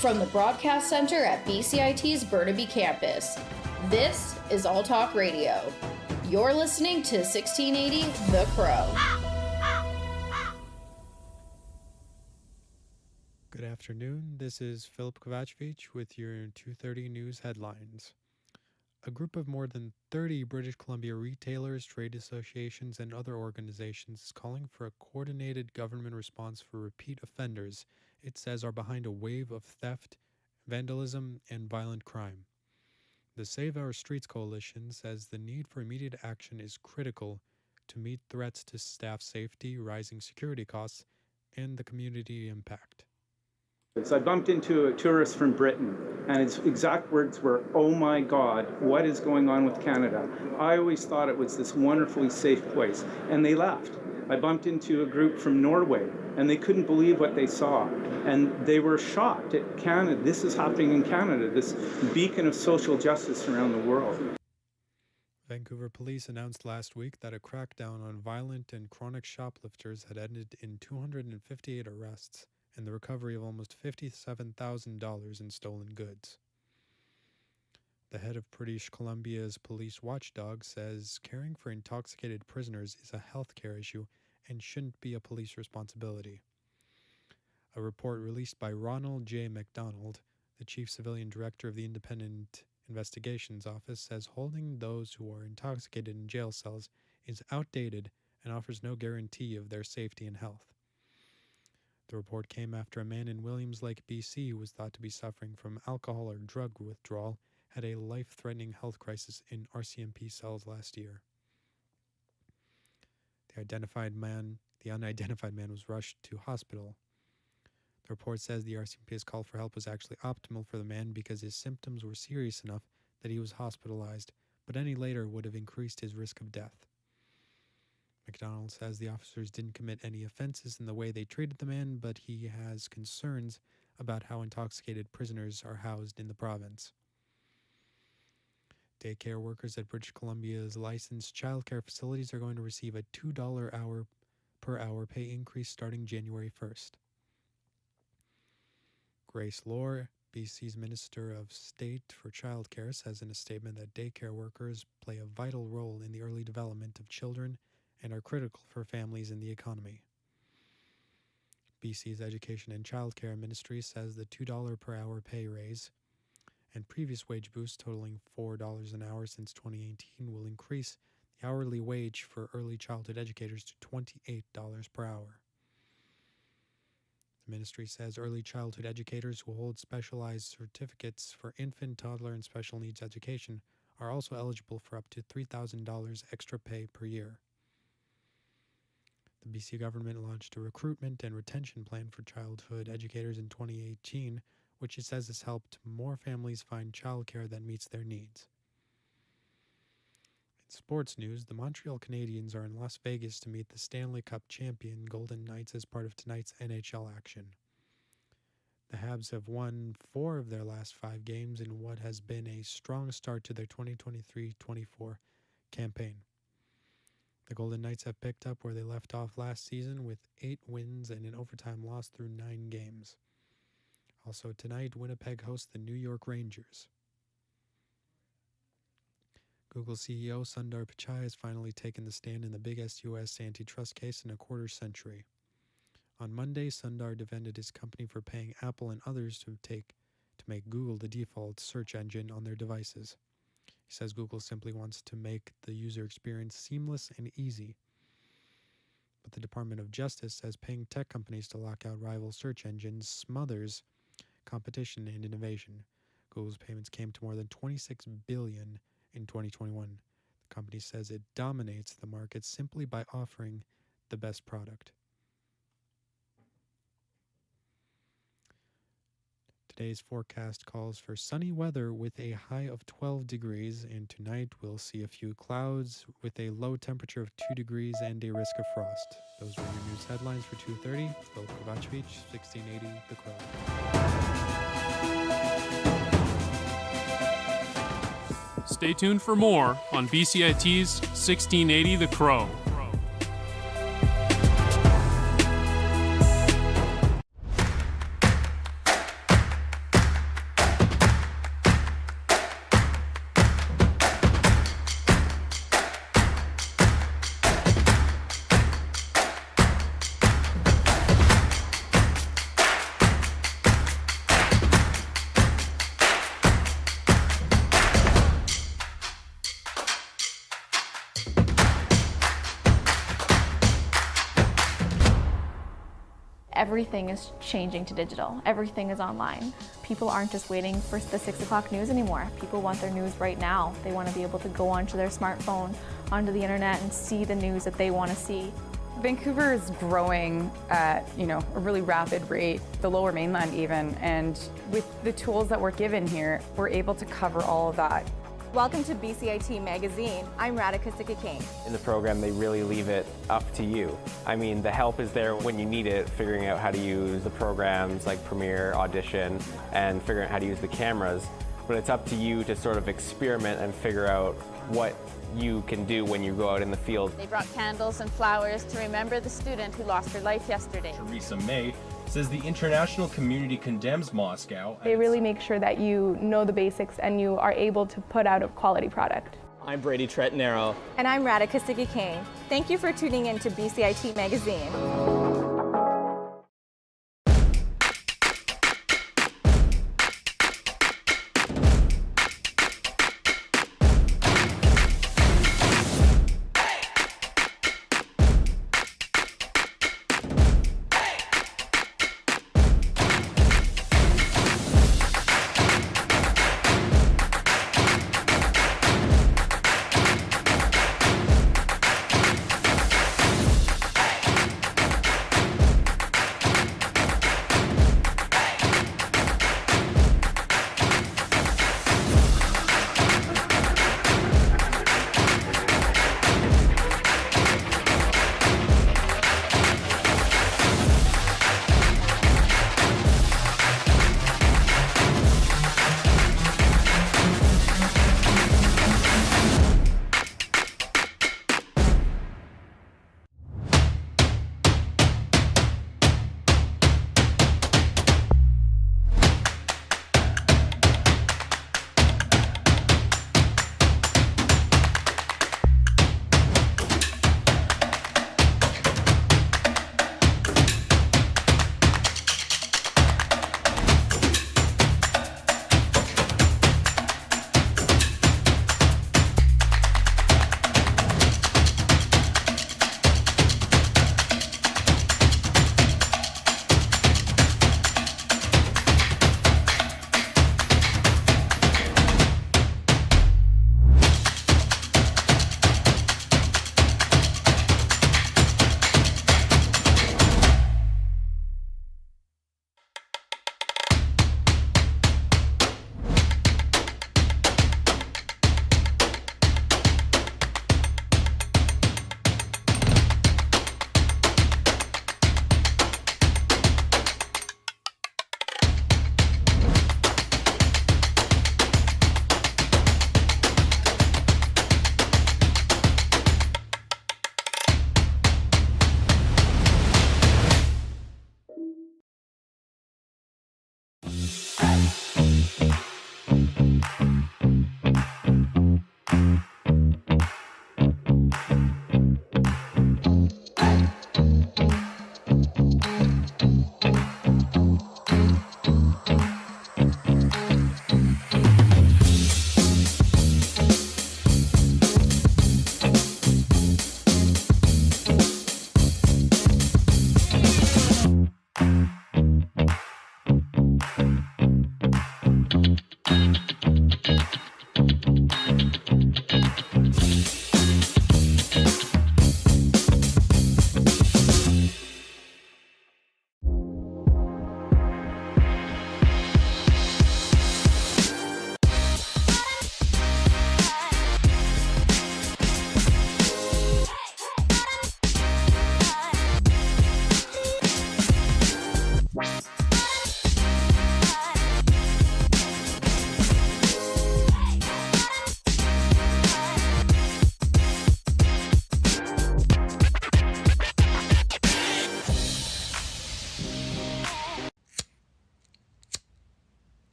From the Broadcast Center at BCIT's Burnaby Campus, this is All Talk Radio. You're listening to 1680 The Crow. Good afternoon. This is Philip Kovacevic with your 2:30 news headlines. A group of more than 30 British Columbia retailers, trade associations, and other organizations is calling for a coordinated government response for repeat offenders it says are behind a wave of theft, vandalism, and violent crime. The Save Our Streets Coalition says the need for immediate action is critical to meet threats to staff safety, rising security costs, and the community impact. I bumped into a tourist from Britain, and his exact words were, "Oh my God, what is going on with Canada? I always thought it was this wonderfully safe place," and they left. I bumped into a group from Norway, and they couldn't believe what they saw, and they were shocked at Canada. This is happening in Canada, this beacon of social justice around the world. Vancouver police announced last week that a crackdown on violent and chronic shoplifters had ended in 258 arrests and the recovery of almost $57,000 in stolen goods. The head of British Columbia's police watchdog says caring for intoxicated prisoners is a healthcare issue and shouldn't be a police responsibility. A report released by Ronald J. MacDonald, the chief civilian director of the Independent Investigations Office, says holding those who are intoxicated in jail cells is outdated and offers no guarantee of their safety and health. The report came after a man in Williams Lake, BC, who was thought to be suffering from alcohol or drug withdrawal, had a life-threatening health crisis in RCMP cells last year. The unidentified man was rushed to hospital. The report says the RCMP's call for help was actually optimal for the man because his symptoms were serious enough that he was hospitalized, but any later would have increased his risk of death. MacDonald says the officers didn't commit any offenses in the way they treated the man, but he has concerns about how intoxicated prisoners are housed in the province. Daycare workers at British Columbia's licensed childcare facilities are going to receive a $2 per hour pay increase starting January 1st. Grace Lore, BC's Minister of State for Childcare, says in a statement that daycare workers play a vital role in the early development of children and are critical for families and the economy. BC's Education and Childcare Ministry says the $2 per hour pay raise and previous wage boosts totaling $4 an hour since 2018 will increase the hourly wage for early childhood educators to $28 per hour. The ministry says early childhood educators who hold specialized certificates for infant, toddler, and special needs education are also eligible for up to $3,000 extra pay per year. The BC government launched a recruitment and retention plan for childhood educators in 2018, which it says has helped more families find childcare that meets their needs. In sports news, the Montreal Canadiens are in Las Vegas to meet the Stanley Cup champion Golden Knights as part of tonight's NHL action. The Habs have won 4 of their last 5 games in what has been a strong start to their 2023-24 campaign. The Golden Knights have picked up where they left off last season with 8 wins and an overtime loss through 9 games. Also tonight, Winnipeg hosts the New York Rangers. Google CEO Sundar Pichai has finally taken the stand in the biggest U.S. antitrust case in a quarter century. On Monday, Sundar defended his company for paying Apple and others to make Google the default search engine on their devices. He says Google simply wants to make the user experience seamless and easy. But the Department of Justice says paying tech companies to lock out rival search engines smothers competition and innovation. Google's payments came to more than $26 billion in 2021. The company says it dominates the market simply by offering the best product. Today's forecast calls for sunny weather with a high of 12 degrees, and tonight we'll see a few clouds with a low temperature of 2 degrees and a risk of frost. Those were your news headlines for 2:30. Phil Kovacevic, 1680 The Crow. Stay tuned for more on BCIT's 1680 The Crow. everything is changing to digital. Everything is online. People aren't just waiting for the 6 o'clock news anymore. People want their news right now. They want to be able to go onto their smartphone, onto the internet, and see the news that they want to see. Vancouver is growing at, a really rapid rate, the Lower Mainland even, and with the tools that we're given here, we're able to cover all of that. Welcome to BCIT Magazine. I'm Radhika Sikka-King. In the program, they really leave it up to you. I mean, the help is there when you need it, figuring out how to use the programs like Premiere, Audition, and figuring out how to use the cameras. But it's up to you to sort of experiment and figure out what you can do when you go out in the field. They brought candles and flowers to remember the student who lost her life yesterday. Theresa May says the international community condemns Moscow. They really make sure that you know the basics and you are able to put out a quality product. I'm Brady Tretnero. And I'm Radhika Sikka-King. Thank you for tuning in to BCIT Magazine.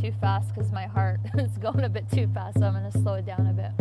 too fast because my heart is going a bit too fast, so I'm going to slow it down a bit.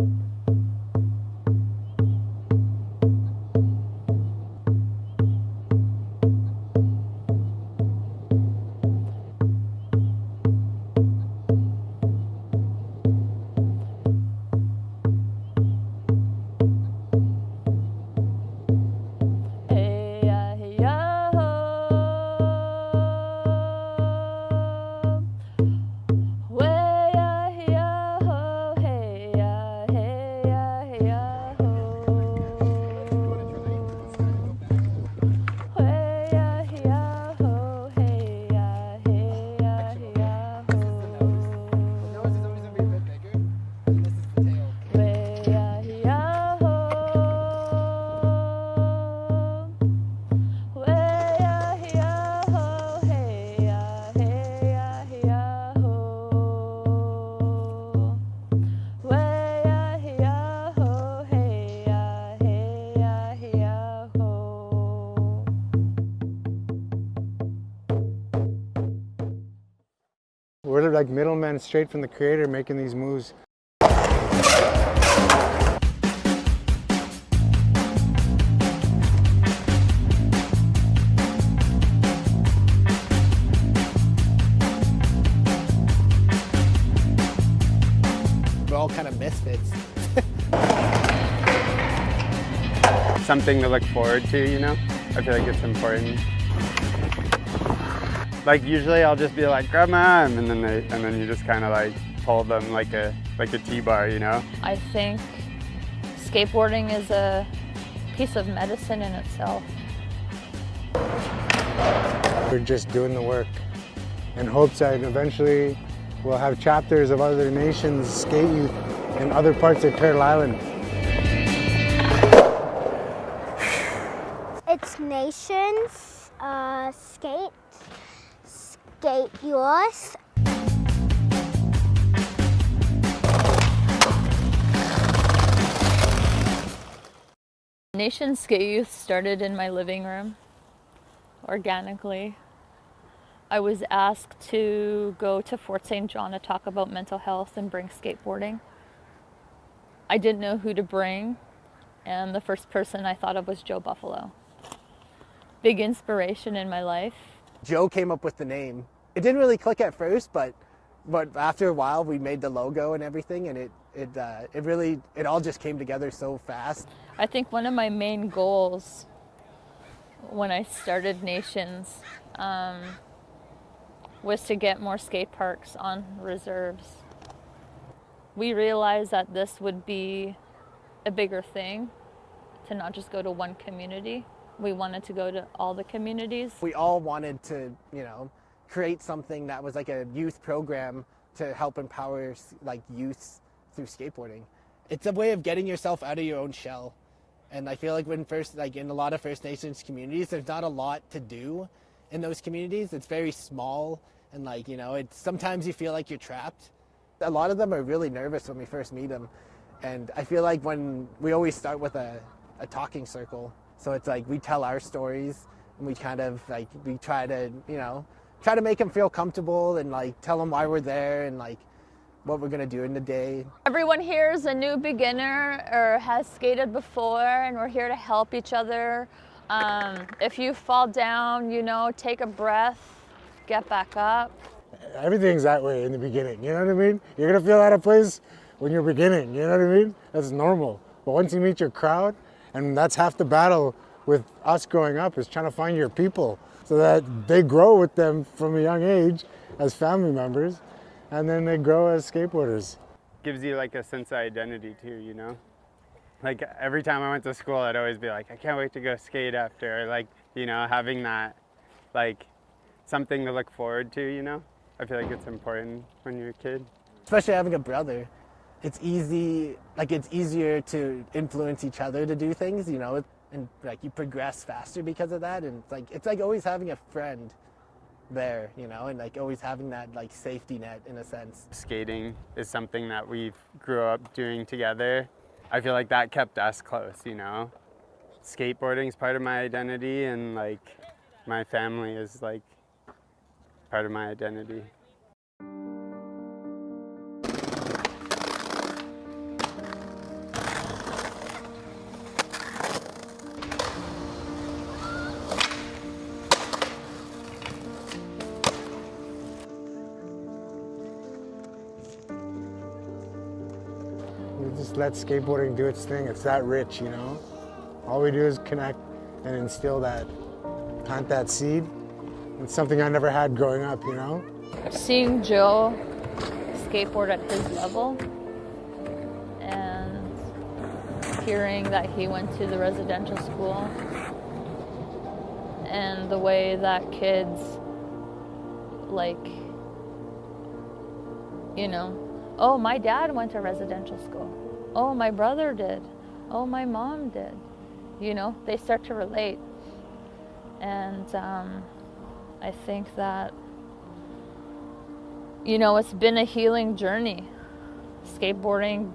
We're like middlemen straight from the creator making these moves. We're all kind of misfits. Something to look forward to, you know? I feel like it's important. Like usually I'll just be like, grab my arm, and then you just kind of like pull them like a T-bar, you know? I think skateboarding is a piece of medicine in itself. We're just doing the work in hopes that eventually we'll have chapters of other nations' skate youth in other parts of Turtle Island. It's nations, skate yours. Nation Skate Youth started in my living room, organically. I was asked to go to Fort St. John to talk about mental health and bring skateboarding. I didn't know who to bring, and the first person I thought of was Joe Buffalo. Big inspiration in my life. Joe came up with the name. It didn't really click at first, but after a while we made the logo and everything, and it all just came together so fast. I think one of my main goals when I started Nations was to get more skate parks on reserves. We realized that this would be a bigger thing, to not just go to one community. We wanted to go to all the communities. We all wanted to, create something that was like a youth program to help empower like youths through skateboarding. It's a way of getting yourself out of your own shell. And I feel like in a lot of First Nations communities, there's not a lot to do in those communities. It's very small, and sometimes you feel like you're trapped. A lot of them are really nervous when we first meet them. And I feel like when we always start with a talking circle. So it's like we tell our stories, and we kind of we try to make them feel comfortable, and tell them why we're there, and what we're gonna do in the day. Everyone here is a new beginner or has skated before, and we're here to help each other. If you fall down, take a breath, get back up. Everything's that way in the beginning, you know what I mean? You're gonna feel out of place when you're beginning, you know what I mean? That's normal. But once you meet your crowd, and that's half the battle with us growing up, is trying to find your people so that they grow with them from a young age as family members, and then they grow as skateboarders. Gives you like a sense of identity too, you know? Like every time I went to school, I'd always be like, I can't wait to go skate after, having that, something to look forward to, you know? I feel like it's important when you're a kid. Especially having a brother. It's easier to influence each other to do things, and you progress faster because of that. And it's like always having a friend there, and always having that safety net in a sense. Skating is something that we grew up doing together. I feel like that kept us close, Skateboarding is part of my identity, and my family is part of my identity. We just let skateboarding do its thing. It's that rich, All we do is connect and instill that, plant that seed. It's something I never had growing up, Seeing Joe skateboard at his level and hearing that he went to the residential school and the way that kids oh, my dad went to residential school. Oh, my brother did. Oh, my mom did. They start to relate. And I think that, it's been a healing journey. Skateboarding,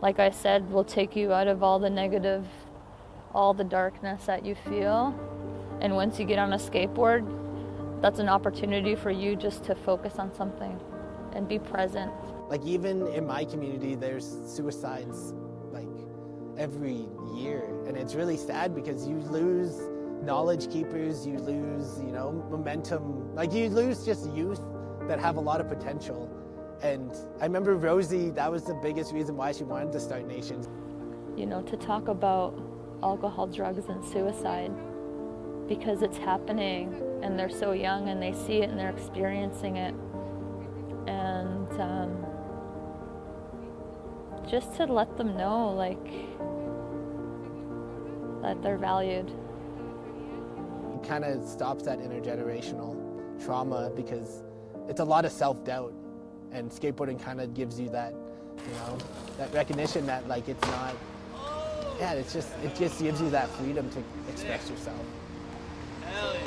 like I said, will take you out of all the negative, all the darkness that you feel. And once you get on a skateboard, that's an opportunity for you just to focus on something. and be present. Like even in my community, there's suicides like every year, and it's really sad because you lose knowledge keepers, you lose, you know, momentum, like you lose just youth that have a lot of potential. And I remember Rosie, that was the biggest reason why she wanted to start Nations. You know, to talk about alcohol, drugs, and suicide, because it's happening and they're so young and they see it and they're experiencing it. And just to let them know, like, that they're valued. It kind of stops that intergenerational trauma because it's a lot of self-doubt, and skateboarding kind of gives you that, you know, that recognition that like it's not, yeah, it just gives you that freedom to express yourself. Hell yeah.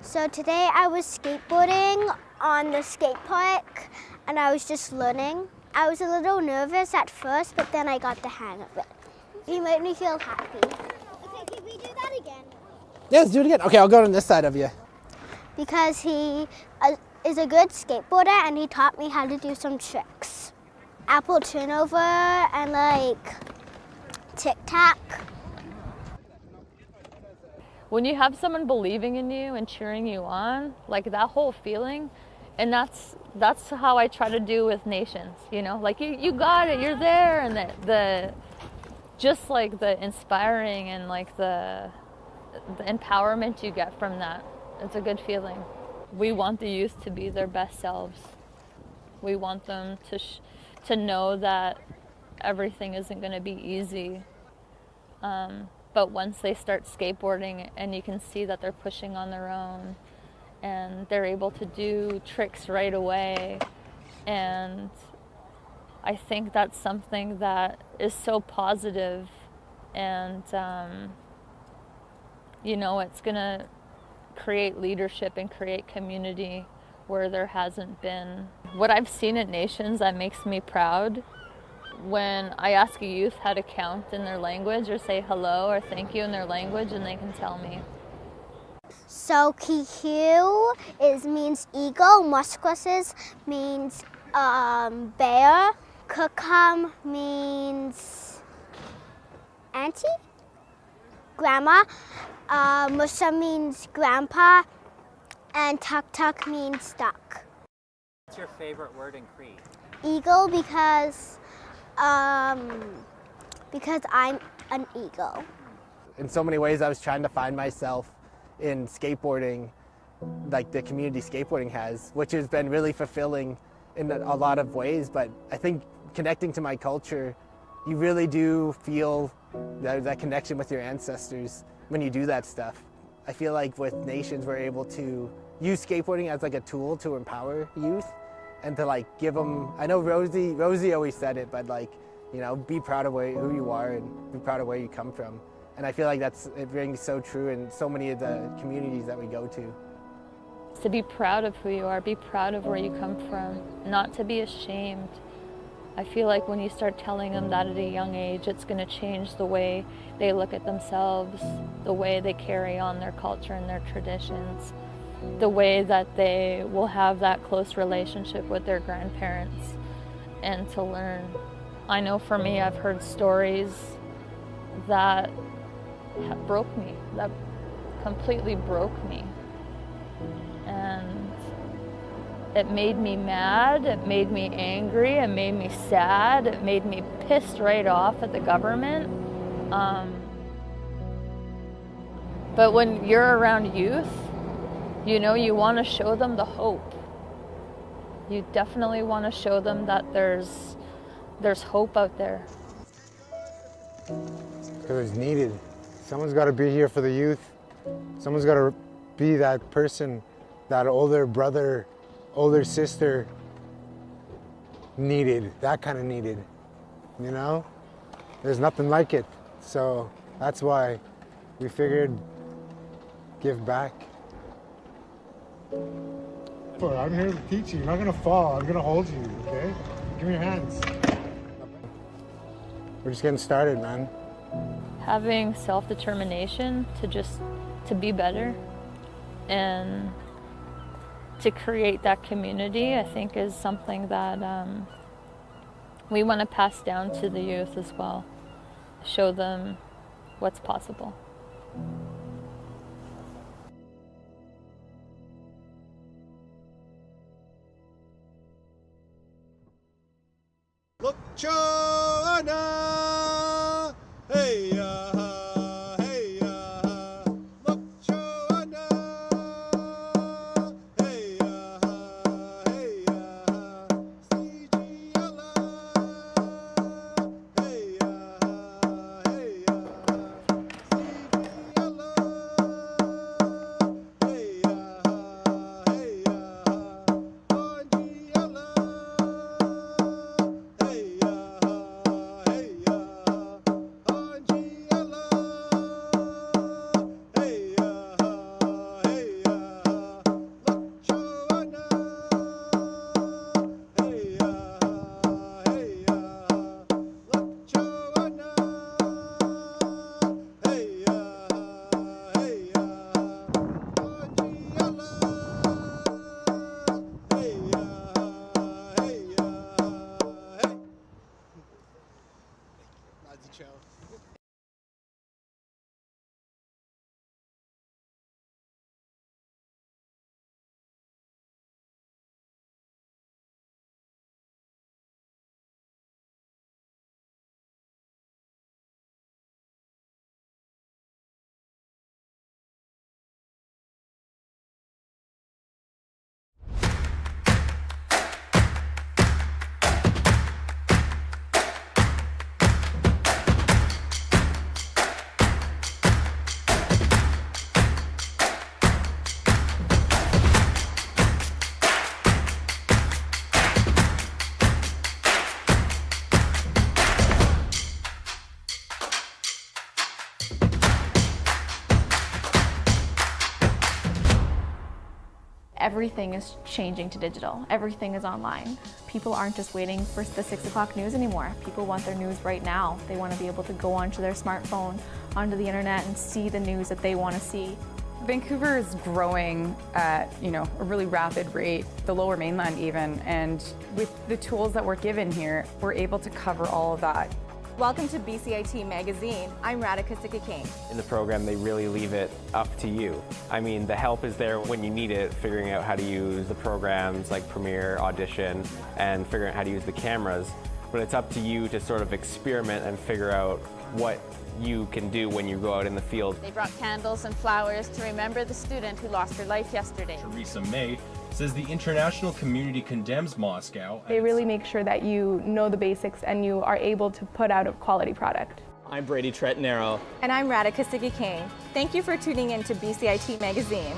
So today I was skateboarding on the skate park and I was just learning. I was a little nervous at first, but then I got the hang of it. He made me feel happy. Okay, can we do that again? Yeah, let's do it again. Okay, I'll go on this side of you. Because he is a good skateboarder and he taught me how to do some tricks. Apple turnover and like tic-tac. When you have someone believing in you and cheering you on, like that whole feeling, and that's how I try to do with Nations, you know, like you got it, you're there, and the just like the inspiring and like the empowerment you get from that, it's a good feeling. We want the youth to be their best selves. We want them to know that everything isn't going to be easy. But once they start skateboarding and you can see that they're pushing on their own and they're able to do tricks right away, and I think that's something that is so positive, and you know, it's gonna create leadership and create community where there hasn't been. What I've seen at Nations that makes me proud, when I ask a youth how to count in their language or say hello or thank you in their language, and they can tell me. So kihiu means eagle, musquasses means bear, kukam means auntie, grandma, musa means grandpa, and tuk-tuk means duck. What's your favorite word in Cree? Eagle because I'm an eagle. In so many ways I was trying to find myself in skateboarding, like the community skateboarding has, which has been really fulfilling in a lot of ways. But I think connecting to my culture, you really do feel that connection with your ancestors when you do that stuff. I feel like with Nations we're able to use skateboarding as like a tool to empower youth and to like give them, I know Rosie always said it, but like, you know, be proud of who you are and be proud of where you come from. And I feel like it rings so true in so many of the communities that we go to. To be proud of who you are, be proud of where you come from, not to be ashamed. I feel like when you start telling them that at a young age, it's going to change the way they look at themselves, the way they carry on their culture and their traditions, the way that they will have that close relationship with their grandparents, and to learn. I know for me, I've heard stories that broke me, that completely broke me. And it made me mad, it made me angry, it made me sad, it made me pissed right off at the government. But when you're around youth, you know, you want to show them the hope. You definitely want to show them that there's hope out there. Because it's needed. Someone's got to be here for the youth. Someone's got to be that person, that older brother, older sister needed, that kind of needed, you know? There's nothing like it. So that's why we figured give back. I'm here to teach you. You're not going to fall. I'm going to hold you, okay? Give me your hands. We're just getting started, man. having self-determination to be better and to create that community, I think, is something that we want to pass down to the youth as well. Show them what's possible. Look, Joanna, hey, hey, look, Joanna, hey, hey, CGLA, hey, hey, Everything is changing to digital. Everything is online. People aren't just waiting for the 6 o'clock news anymore. People want their news right now. They want to be able to go onto their smartphone, onto the internet, and see the news that they want to see. Vancouver is growing at, a really rapid rate, the Lower Mainland even, and with the tools that we're given here, we're able to cover all of that. Welcome to BCIT Magazine. I'm Radhika Sikki-King. In the program, they really leave it up to you. I mean, the help is there when you need it, figuring out how to use the programs like Premiere, Audition, and figuring out how to use the cameras. But it's up to you to sort of experiment and figure out what you can do when you go out in the field. They brought candles and flowers to remember the student who lost her life yesterday. Theresa May says the international community condemns Moscow. They really make sure that you know the basics and you are able to put out a quality product. I'm Brady Trettanero. And I'm Radhika Sikki-King. Thank you for tuning in to BCIT Magazine.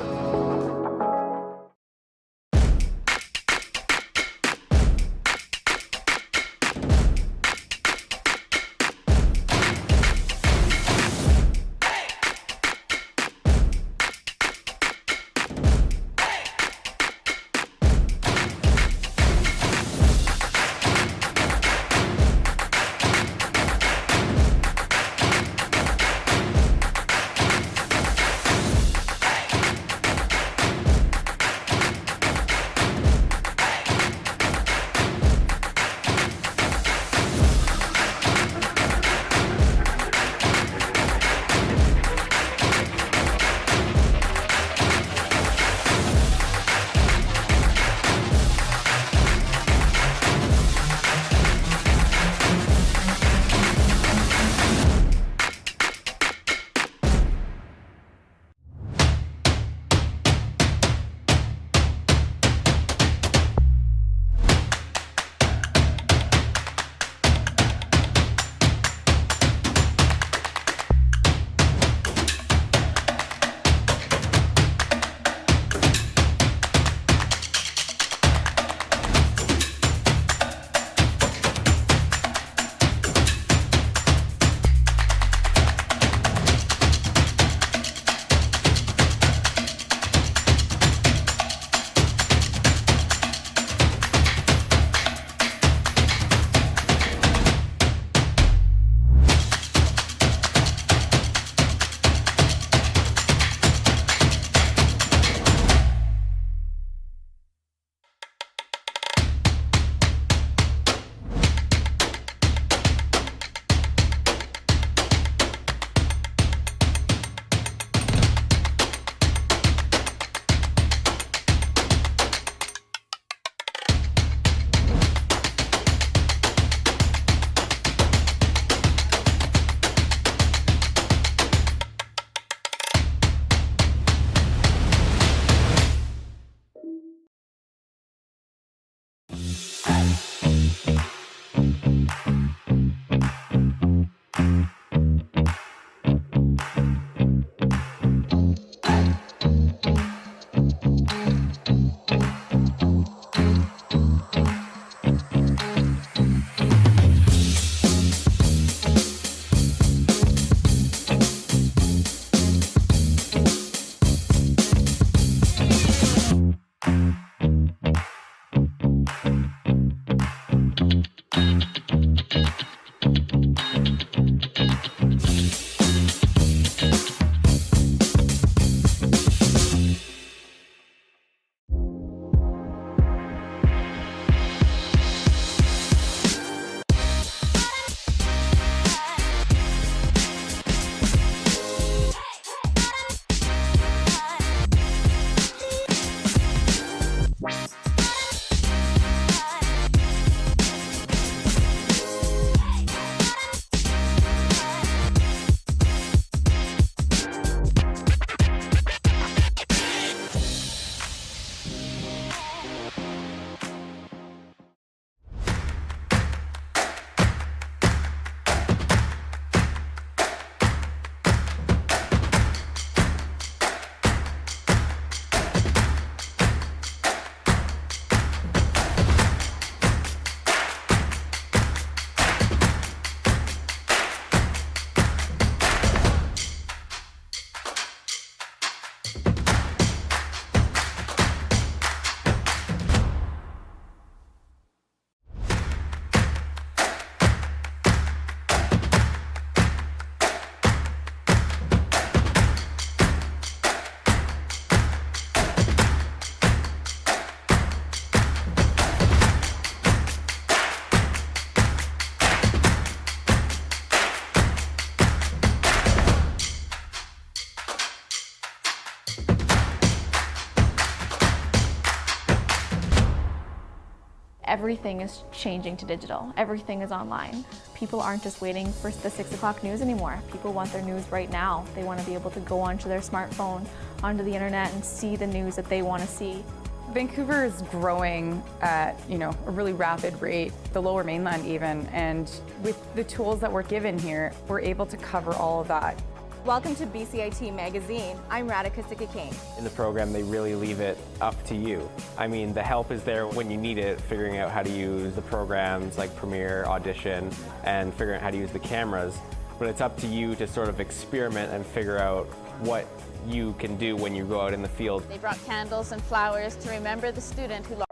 everything is changing to digital. Everything is online. People aren't just waiting for the 6 o'clock news anymore. People want their news right now. They want to be able to go onto their smartphone, onto the internet, and see the news that they want to see. Vancouver is growing at, a really rapid rate, the Lower Mainland even, and with the tools that we're given here, we're able to cover all of that. Welcome to BCIT Magazine. I'm Radhika Sikakane. In the program, they really leave it up to you. I mean, the help is there when you need it, figuring out how to use the programs like Premiere, Audition, and figuring out how to use the cameras. But it's up to you to sort of experiment and figure out what you can do when you go out in the field. They brought candles and flowers to remember the student who lost.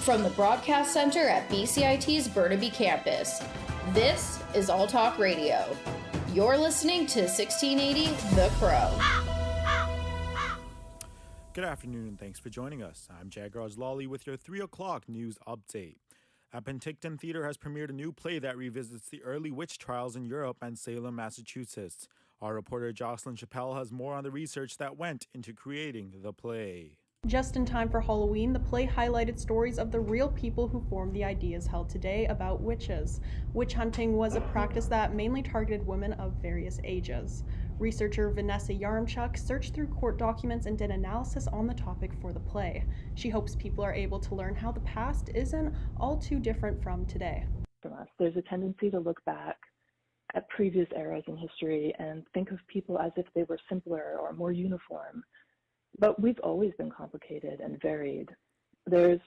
From the Broadcast Center at BCIT's Burnaby Campus, this is All Talk Radio. You're listening to 1680 The Crow. Good afternoon and thanks for joining us. I'm Jagraj Lawley with your 3 o'clock news update. At Penticton Theatre has premiered a new play that revisits the early witch trials in Europe and Salem, Massachusetts. Our reporter Jocelyn Chappelle has more on the research that went into creating the play. Just in time for Halloween, the play highlighted stories of the real people who formed the ideas held today about witches. Witch hunting was a practice that mainly targeted women of various ages. Researcher Vanessa Yarmchuk searched through court documents and did analysis on the topic for the play. She hopes people are able to learn how the past isn't all too different from today. There's a tendency to look back at previous eras in history and think of people as if they were simpler or more uniform. But we've always been complicated and varied. There's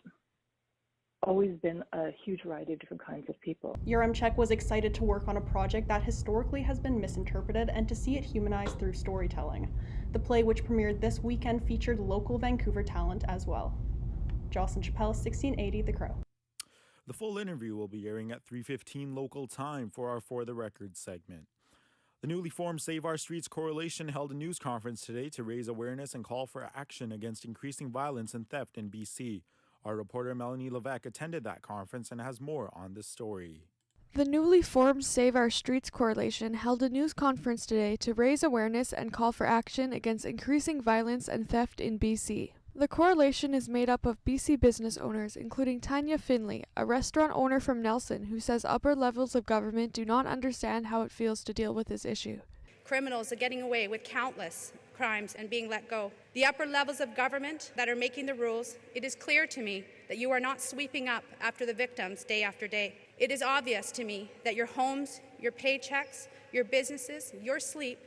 always been a huge variety of different kinds of people. Yaremchuk was excited to work on a project that historically has been misinterpreted and to see it humanized through storytelling. The play, which premiered this weekend, featured local Vancouver talent as well. Jocelyn Chappelle, 1680 The Crow. The full interview will be airing at 3:15 local time for our For the Record segment. The newly formed Save Our Streets Coalition held a news conference today to raise awareness and call for action against increasing violence and theft in BC. Our reporter Melanie Levesque attended that conference and has more on this story. The newly formed Save Our Streets Coalition held a news conference today to raise awareness and call for action against increasing violence and theft in BC. The coalition is made up of BC business owners, including Tanya Finley, a restaurant owner from Nelson, who says upper levels of government do not understand how it feels to deal with this issue. Criminals are getting away with countless crimes and being let go. The upper levels of government that are making the rules, it is clear to me that you are not sweeping up after the victims day after day. It is obvious to me that your homes, your paychecks, your businesses, your sleep,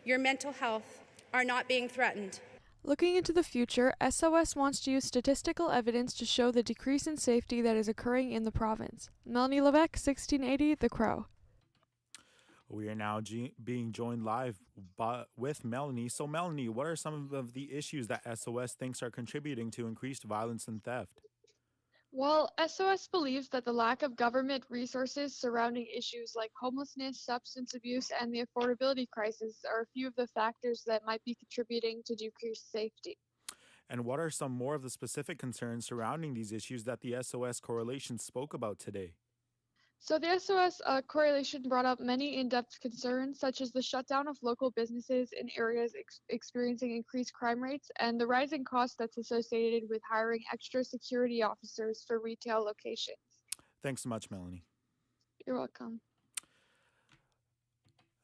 your mental health are not being threatened. Looking into the future, SOS wants to use statistical evidence to show the decrease in safety that is occurring in the province. Melanie Levesque, 1680 The Crow. We are now being joined live with Melanie. So Melanie, what are some of the issues that SOS thinks are contributing to increased violence and theft? Well, SOS believes that the lack of government resources surrounding issues like homelessness, substance abuse, and the affordability crisis are a few of the factors that might be contributing to decreased safety. And what are some more of the specific concerns surrounding these issues that the SOS Coalition spoke about today? So the SOS Coalition brought up many in-depth concerns, such as the shutdown of local businesses in areas experiencing increased crime rates and the rising cost that's associated with hiring extra security officers for retail locations. Thanks so much, Melanie. You're welcome.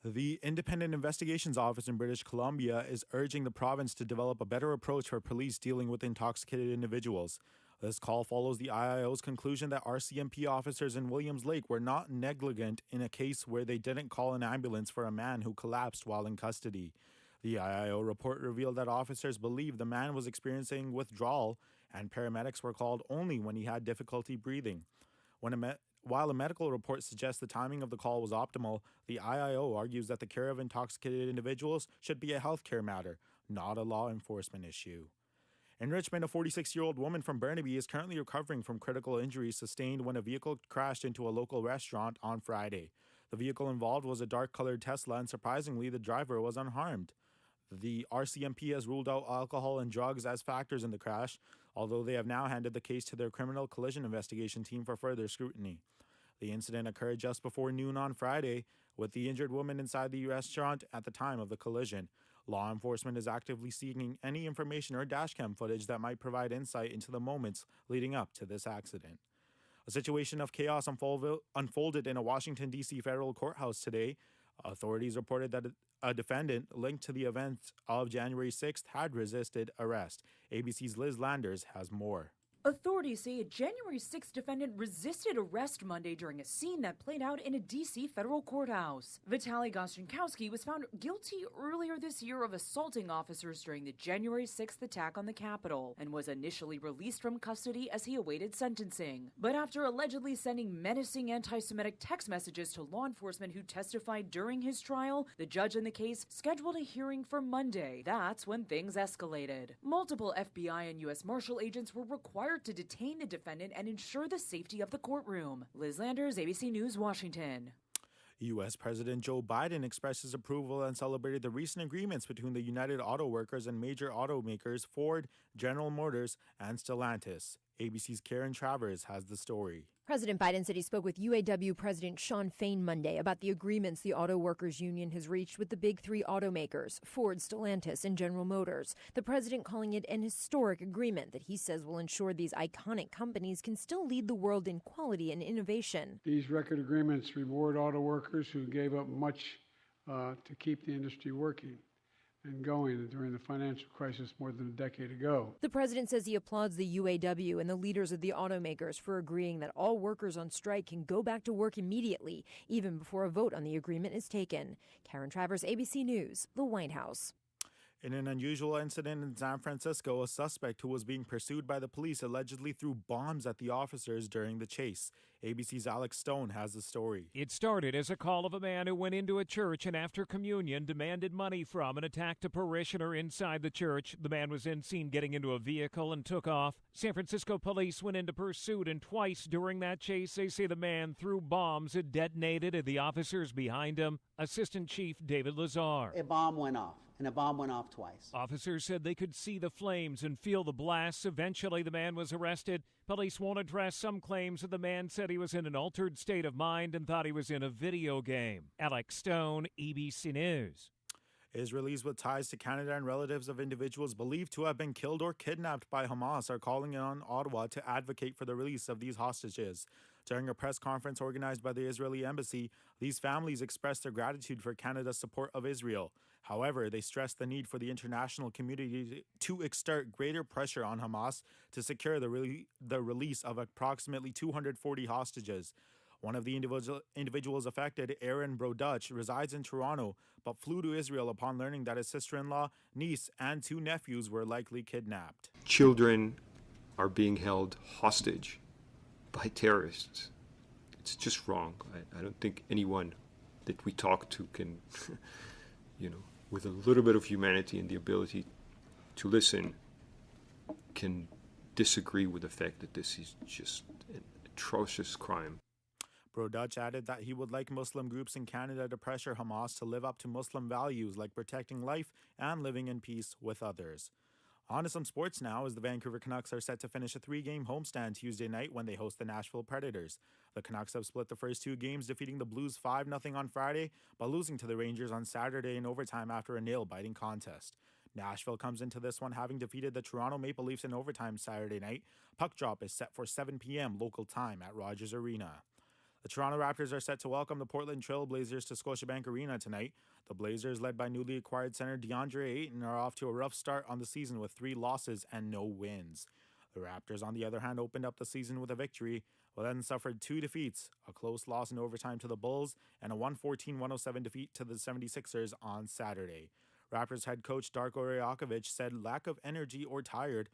The Independent Investigations Office in British Columbia is urging the province to develop a better approach for police dealing with intoxicated individuals. This call follows the IIO's conclusion that RCMP officers in Williams Lake were not negligent in a case where they didn't call an ambulance for a man who collapsed while in custody. The IIO report revealed that officers believed the man was experiencing withdrawal and paramedics were called only when he had difficulty breathing. While a medical report suggests the timing of the call was optimal, the IIO argues that the care of intoxicated individuals should be a healthcare matter, not a law enforcement issue. In Richmond, a 46-year-old woman from Burnaby is currently recovering from critical injuries sustained when a vehicle crashed into a local restaurant on Friday. The vehicle involved was a dark-colored Tesla, and surprisingly, the driver was unharmed. The RCMP has ruled out alcohol and drugs as factors in the crash, although they have now handed the case to their criminal collision investigation team for further scrutiny. The incident occurred just before noon on Friday, with the injured woman inside the restaurant at the time of the collision. Law enforcement is actively seeking any information or dashcam footage that might provide insight into the moments leading up to this accident. A situation of chaos unfolded in a Washington, D.C. federal courthouse today. Authorities reported that a defendant linked to the events of January 6th had resisted arrest. ABC's Liz Landers has more. Authorities say a January 6th defendant resisted arrest Monday during a scene that played out in a D.C. federal courthouse. Vitaly Gostinkowski was found guilty earlier this year of assaulting officers during the January 6th attack on the Capitol and was initially released from custody as he awaited sentencing. But after allegedly sending menacing anti-Semitic text messages to law enforcement who testified during his trial, the judge in the case scheduled a hearing for Monday. That's when things escalated. Multiple FBI and U.S. Marshal agents were required to detain the defendant and ensure the safety of the courtroom. Liz Landers, ABC News, Washington. U.S. President Joe Biden expressed his approval and celebrated the recent agreements between the United Auto Workers and major automakers Ford, General Motors, and Stellantis. ABC's Karen Travers has the story. President Biden said he spoke with UAW President Shawn Fain Monday about the agreements the Auto Workers Union has reached with the big three automakers, Ford, Stellantis, and General Motors. The president calling it an historic agreement that he says will ensure these iconic companies can still lead the world in quality and innovation. These record agreements reward auto workers who gave up much to keep the industry working and going during the financial crisis more than a decade ago. The president says he applauds the UAW and the leaders of the automakers for agreeing that all workers on strike can go back to work immediately, even before a vote on the agreement is taken. Karen Travers, ABC News, the White House. In an unusual incident in San Francisco, a suspect who was being pursued by the police allegedly threw bombs at the officers during the chase. ABC's Alex Stone has the story. It started as a call of a man who went into a church and after communion demanded money from and attacked a parishioner inside the church. The man was then seen getting into a vehicle and took off. San Francisco police went into pursuit, and twice during that chase they say the man threw bombs that detonated at the officers behind him. Assistant Chief David Lazar. A bomb went off, and a bomb went off twice. Officers said they could see the flames and feel the blasts. Eventually, the man was arrested. Police won't address some claims that the man said he was in an altered state of mind and thought he was in a video game. Alex Stone, ABC News. Israelis with ties to Canada and relatives of individuals believed to have been killed or kidnapped by Hamas are calling on Ottawa to advocate for the release of these hostages. During a press conference organized by the Israeli embassy, these families expressed their gratitude for Canada's support of Israel. However, they stressed the need for the international community to exert greater pressure on Hamas to secure the release of approximately 240 hostages. One of the individuals affected, Aaron Brodutch, resides in Toronto, but flew to Israel upon learning that his sister-in-law, niece, and two nephews were likely kidnapped. Children are being held hostage by terrorists. It's just wrong. I don't think anyone that we talk to can, with a little bit of humanity and the ability to listen, can disagree with the fact that this is just an atrocious crime. Brodutch added that he would like Muslim groups in Canada to pressure Hamas to live up to Muslim values like protecting life and living in peace with others. On to some sports now, as the Vancouver Canucks are set to finish a 3-game homestand Tuesday night when they host the Nashville Predators. The Canucks have split the first 2 games, defeating the Blues 5-0 on Friday, but losing to the Rangers on Saturday in overtime after a nail-biting contest. Nashville comes into this one having defeated the Toronto Maple Leafs in overtime Saturday night. Puck drop is set for 7 p.m. local time at Rogers Arena. The Toronto Raptors are set to welcome the Portland Trail Blazers to Scotiabank Arena tonight. The Blazers, led by newly acquired center DeAndre Ayton, are off to a rough start on the season with 3 losses and no wins. The Raptors, on the other hand, opened up the season with a victory, but then suffered 2 defeats, a close loss in overtime to the Bulls and a 114-107 defeat to the 76ers on Saturday. Raptors head coach Darko Rajakovic said lack of energy or tired,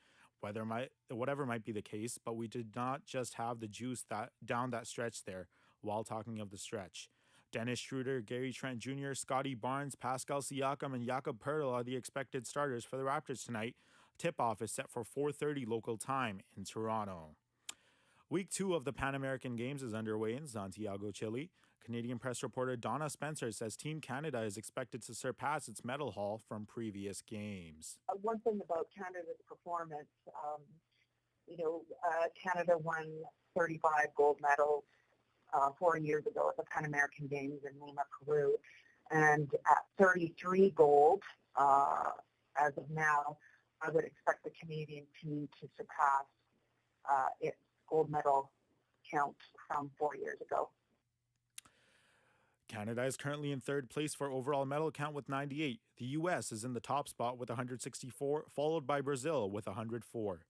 whatever might be the case, but we did not just have the juice down that stretch there. While talking of the stretch, Dennis Schroeder, Gary Trent Jr., Scotty Barnes, Pascal Siakam, and Jakob Poeltl are the expected starters for the Raptors tonight. Tip-off is set for 4:30 local time in Toronto. Week 2 of the Pan American Games is underway in Santiago, Chile. Canadian press reporter Donna Spencer says Team Canada is expected to surpass its medal haul from previous games. One thing about Canada's performance, Canada won 35 gold medals 4 years ago at the Pan American Games in Lima, Peru, and at 33 gold as of now, I would expect the Canadian team to surpass its gold medal count from 4 years ago. Canada is currently in third place for overall medal count with 98. The U.S. is in the top spot with 164, followed by Brazil with 104.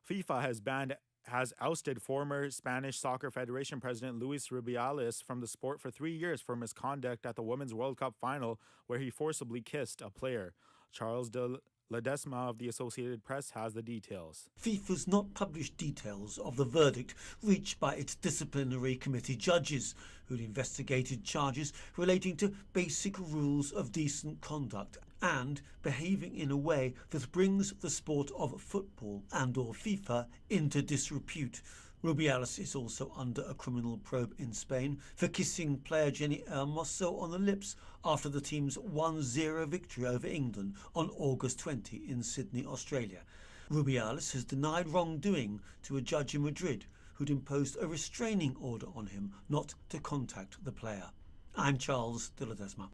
FIFA has ousted former Spanish Soccer Federation President Luis Rubiales from the sport for 3 years for misconduct at the Women's World Cup final, where he forcibly kissed a player. Charles de Ledesma of the Associated Press has the details. FIFA's not published details of the verdict reached by its disciplinary committee judges, who'd investigated charges relating to basic rules of decent conduct and behaving in a way that brings the sport of football and/or FIFA into disrepute. Rubiales is also under a criminal probe in Spain for kissing player Jenny Hermoso on the lips after the team's 1-0 victory over England on August 20 in Sydney, Australia. Rubiales has denied wrongdoing to a judge in Madrid who'd imposed a restraining order on him not to contact the player. I'm Charles de Ledesma.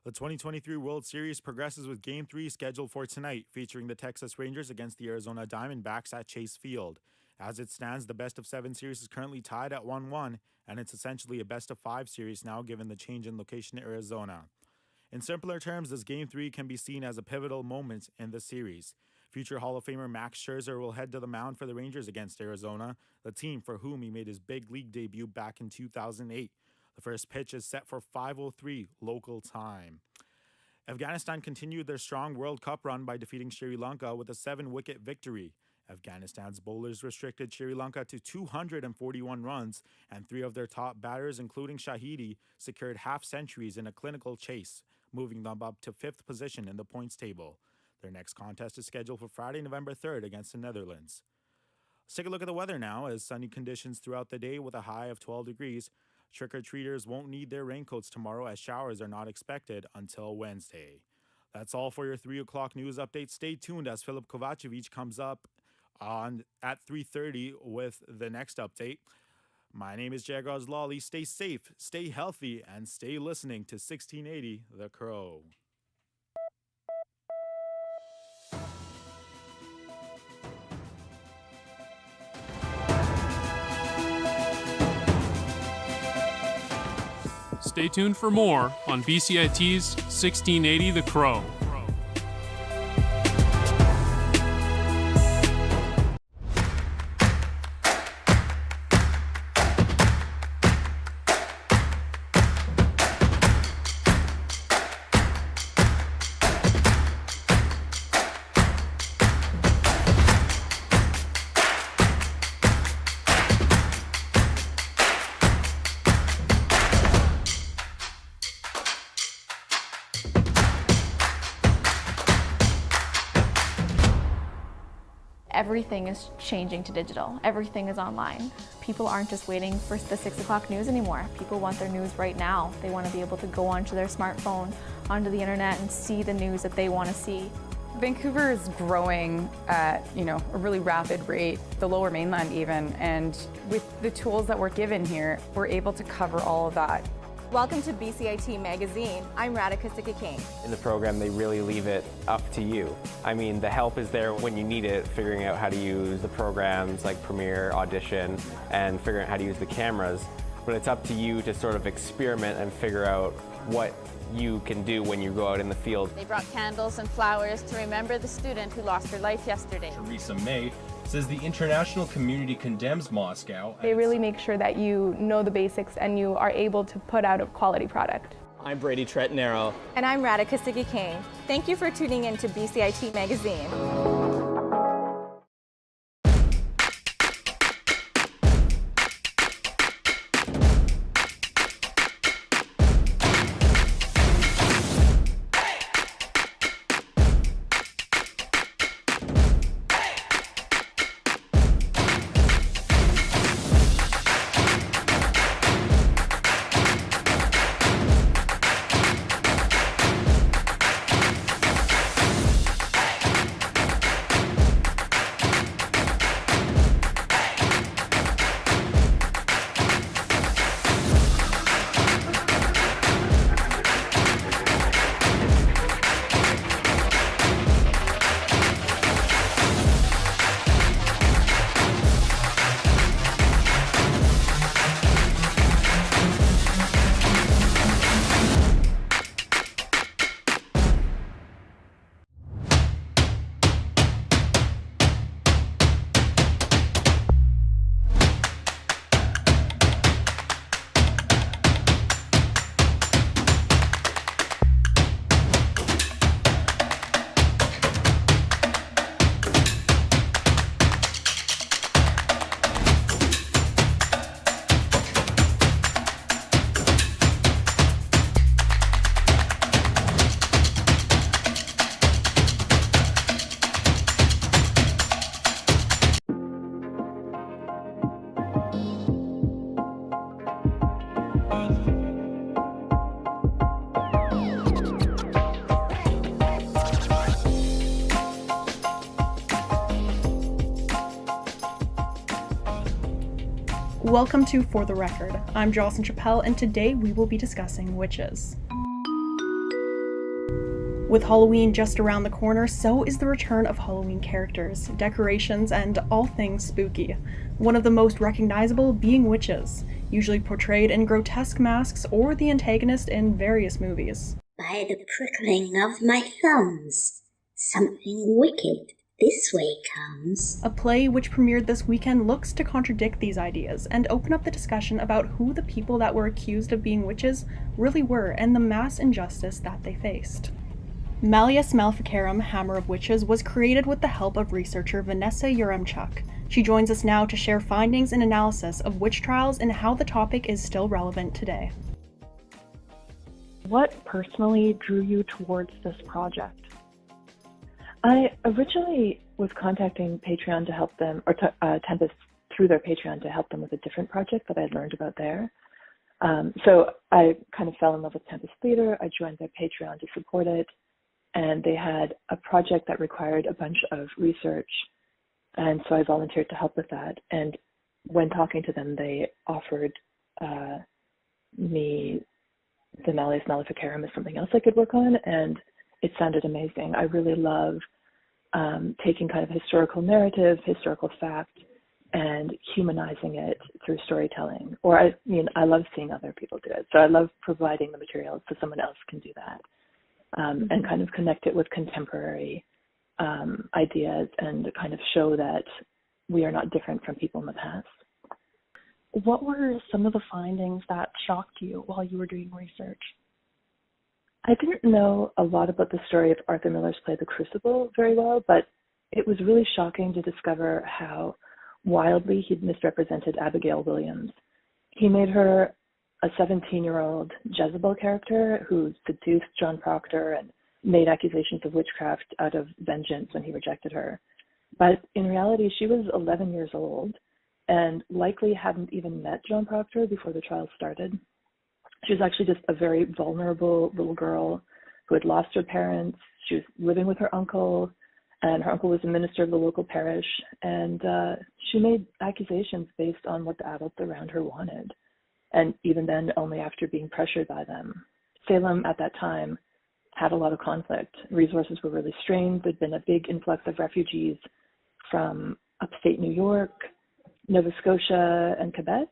The 2023 World Series progresses with Game 3 scheduled for tonight, featuring the Texas Rangers against the Arizona Diamondbacks at Chase Field. As it stands, the best-of-7 series is currently tied at 1-1, and it's essentially a best-of-5 series now given the change in location to Arizona. In simpler terms, this Game 3 can be seen as a pivotal moment in the series. Future Hall of Famer Max Scherzer will head to the mound for the Rangers against Arizona, the team for whom he made his big league debut back in 2008. The first pitch is set for 5:03 local time. Afghanistan continued their strong World Cup run by defeating Sri Lanka with a 7-wicket victory. Afghanistan's bowlers restricted Sri Lanka to 241 runs, and 3 of their top batters, including Shahidi, secured half-centuries in a clinical chase, moving them up to 5th position in the points table. Their next contest is scheduled for Friday, November 3rd against the Netherlands. Let's take a look at the weather now, as sunny conditions throughout the day with a high of 12 degrees. Trick-or-treaters won't need their raincoats tomorrow, as showers are not expected until Wednesday. That's all for your 3 o'clock news update. Stay tuned as Filip Kovacevic comes up at 3:30 with the next update. My name is Jagraz Lawley. Stay safe, stay healthy, and stay listening to 1680 The Crow. Stay tuned for more on BCIT's 1680 The Crow. Everything is changing to digital. Everything is online. People aren't just waiting for the 6 o'clock news anymore. People want their news right now. They want to be able to go onto their smartphone, onto the internet, and see the news that they want to see. Vancouver is growing at, a really rapid rate, the Lower Mainland even, and with the tools that we're given here, we're able to cover all of that. Welcome to BCIT Magazine. I'm Radhika Sikki-King. In the program, they really leave it up to you. I mean, the help is there when you need it, figuring out how to use the programs like Premiere, Audition, and figuring out how to use the cameras. But it's up to you to sort of experiment and figure out what you can do when you go out in the field. They brought candles and flowers to remember the student who lost her life yesterday. Theresa May says the international community condemns Moscow. They really make sure that you know the basics and you are able to put out a quality product. I'm Brady Tretnero. And I'm Radhika Sikki-King. Thank you for tuning in to BCIT Magazine. Welcome to For the Record. I'm Jocelyn Chappelle, and today we will be discussing witches. With Halloween just around the corner, so is the return of Halloween characters, decorations, and all things spooky. One of the most recognizable being witches, usually portrayed in grotesque masks or the antagonist in various movies. By the prickling of my thumbs, something wicked this way comes. A play which premiered this weekend looks to contradict these ideas and open up the discussion about who the people that were accused of being witches really were and the mass injustice that they faced. Malleus Maleficarum, Hammer of Witches, was created with the help of researcher Vanessa Yaremchuk. She joins us now to share findings and analysis of witch trials and how the topic is still relevant today. What personally drew you towards this project? I originally was contacting Patreon to help them, or Tempest through their Patreon to help them with a different project that I had learned about there. So I kind of fell in love with Tempest Theater. I joined their Patreon to support it, and they had a project that required a bunch of research, and so I volunteered to help with that. And when talking to them, they offered me the Malleus Maleficarum as something else I could work on, and it sounded amazing. I really love taking kind of historical narrative, historical fact, and humanizing it through storytelling. Or I love seeing other people do it. So I love providing the materials so someone else can do that, and kind of connect it with contemporary ideas and kind of show that we are not different from people in the past. What were some of the findings that shocked you while you were doing research? I didn't know a lot about the story of Arthur Miller's play The Crucible very well, but it was really shocking to discover how wildly he'd misrepresented Abigail Williams. He made her a 17-year-old Jezebel character who seduced John Proctor and made accusations of witchcraft out of vengeance when he rejected her. But in reality, she was 11 years old and likely hadn't even met John Proctor before the trial started. She was actually just a very vulnerable little girl who had lost her parents. She was living with her uncle, and her uncle was a minister of the local parish, and she made accusations based on what the adults around her wanted, and even then only after being pressured by them. Salem at that time had a lot of conflict. Resources were really strained. There'd been a big influx of refugees from upstate New York, Nova Scotia, and Quebec,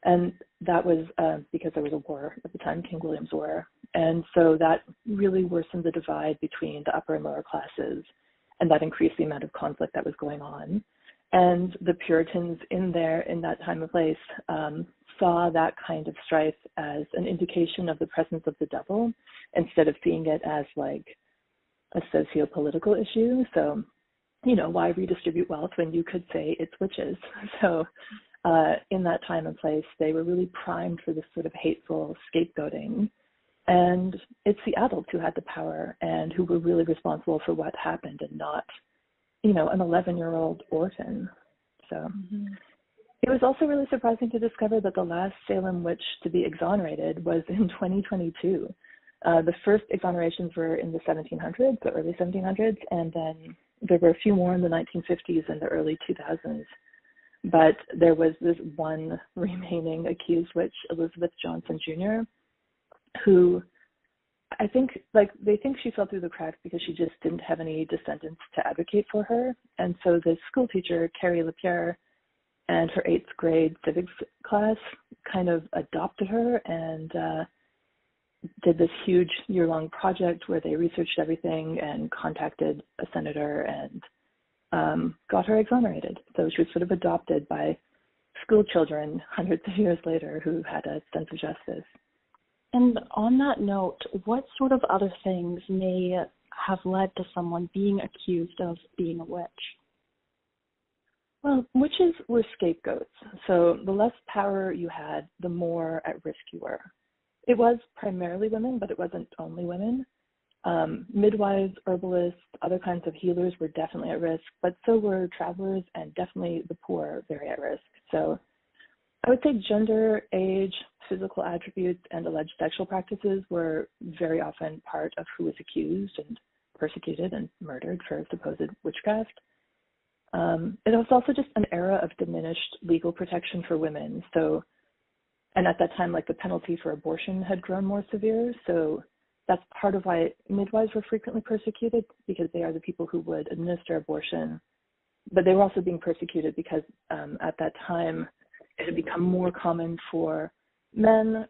and that was because there was a war at the time, King William's War. And so that really worsened the divide between the upper and lower classes, and that increased the amount of conflict that was going on. And the Puritans in that time and place saw that kind of strife as an indication of the presence of the devil instead of seeing it as like a socio-political issue. So, why redistribute wealth when you could say it's witches? So in that time and place, they were really primed for this sort of hateful scapegoating. And it's the adults who had the power and who were really responsible for what happened and not, an 11-year-old orphan. So It was also really surprising to discover that the last Salem witch to be exonerated was in 2022. The first exonerations were in the 1700s, the early 1700s, and then there were a few more in the 1950s and the early 2000s. But there was this one remaining accused witch, Elizabeth Johnson Jr., who I think, they think she fell through the cracks because she just didn't have any descendants to advocate for her. And so the school teacher, Carrie LaPierre, and her 8th grade civics class kind of adopted her and did this huge year-long project where they researched everything and contacted a senator and got her exonerated. So she was sort of adopted by school children hundreds of years later who had a sense of justice. And on that note, what sort of other things may have led to someone being accused of being a witch? Well, witches were scapegoats. So the less power you had, the more at risk you were. It was primarily women, but it wasn't only women. Midwives, herbalists, other kinds of healers were definitely at risk, but so were travelers and definitely the poor very at risk. So I would say gender, age, physical attributes, and alleged sexual practices were very often part of who was accused and persecuted and murdered for supposed witchcraft. It was also just an era of diminished legal protection for women. So, and at that time, like the penalty for abortion had grown more severe. So that's part of why midwives were frequently persecuted, because they are the people who would administer abortion. But they were also being persecuted because at that time, it had become more common for men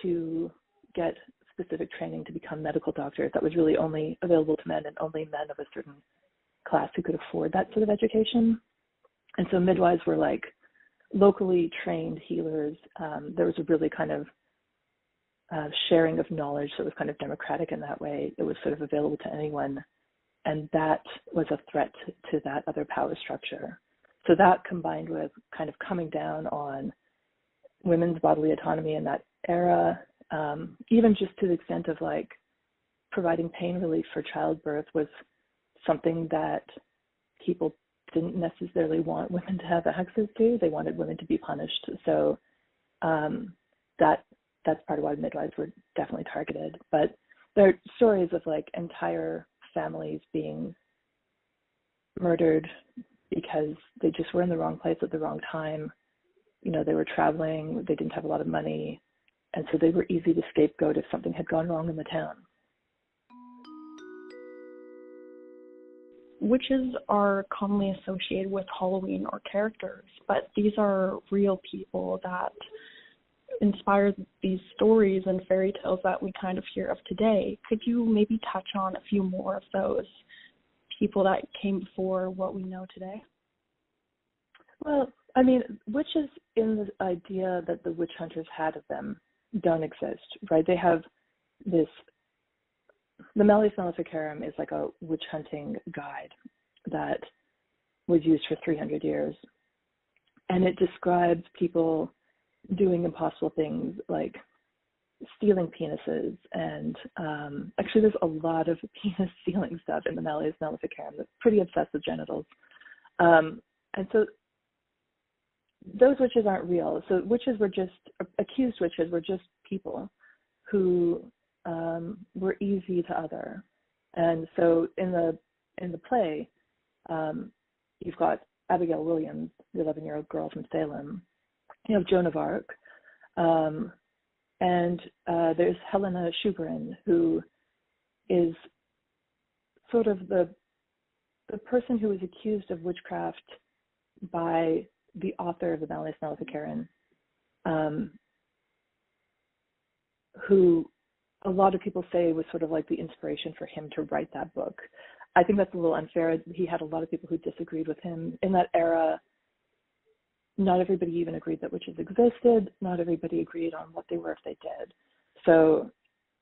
to get specific training to become medical doctors. That was really only available to men, and only men of a certain class who could afford that sort of education. And so midwives were like locally trained healers. There was a really kind of sharing of knowledge that was kind of democratic in that way. It was sort of available to anyone. And that was a threat to that other power structure. So that, combined with kind of coming down on women's bodily autonomy in that era, even just to the extent of like providing pain relief for childbirth, was something that people didn't necessarily want women to have access to. They wanted women to be punished. So that's part of why midwives were definitely targeted. But there are stories of like entire families being murdered because they just were in the wrong place at the wrong time. You know, they were traveling, they didn't have a lot of money, and so they were easy to scapegoat if something had gone wrong in the town. Witches are commonly associated with Halloween or characters, but these are real people that inspire these stories and fairy tales that we kind of hear of today. Could you maybe touch on a few more of those people that came before what we know today? Well, I mean, witches in the idea that the witch hunters had of them don't exist, right? They have this, the Malleus Maleficarum is like a witch hunting guide that was used for 300 years. And it describes people doing impossible things like stealing penises. And actually there's a lot of penis stealing stuff in the Malleus Maleficarum that's pretty obsessed with genitals. And so those witches aren't real. So witches were just, accused witches were just people who were easy to other. And so in the play, you've got Abigail Williams, the 11-year-old girl from Salem. You have Joan of Arc, and there's Helena Schuberin, who is sort of the person who was accused of witchcraft by the author of the Malleus Maleficarum, who a lot of people say was sort of like the inspiration for him to write that book. I think that's a little unfair. He had a lot of people who disagreed with him. In that era, not everybody even agreed that witches existed. Not everybody agreed on what they were if they did. So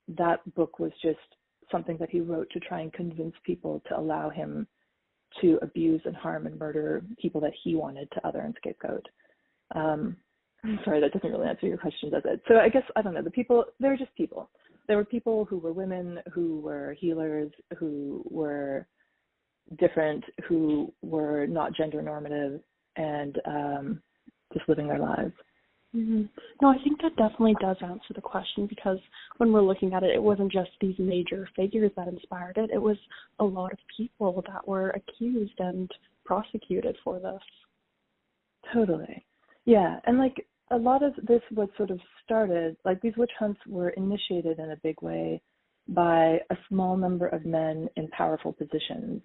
that book was just something that he wrote to try and convince people to allow him to abuse and harm and murder people that he wanted to other and scapegoat. I'm sorry, that doesn't really answer your question, does it? So I guess, I don't know, the people, they're just people. There were people who were women, who were healers, who were different, who were not gender normative, and just living their lives. Mm-hmm. No, I think that definitely does answer the question, because when we're looking at it, it wasn't just these major figures that inspired it. It was a lot of people that were accused and prosecuted for this. Totally. Yeah, and like a lot of this was sort of started, like these witch hunts were initiated in a big way by a small number of men in powerful positions.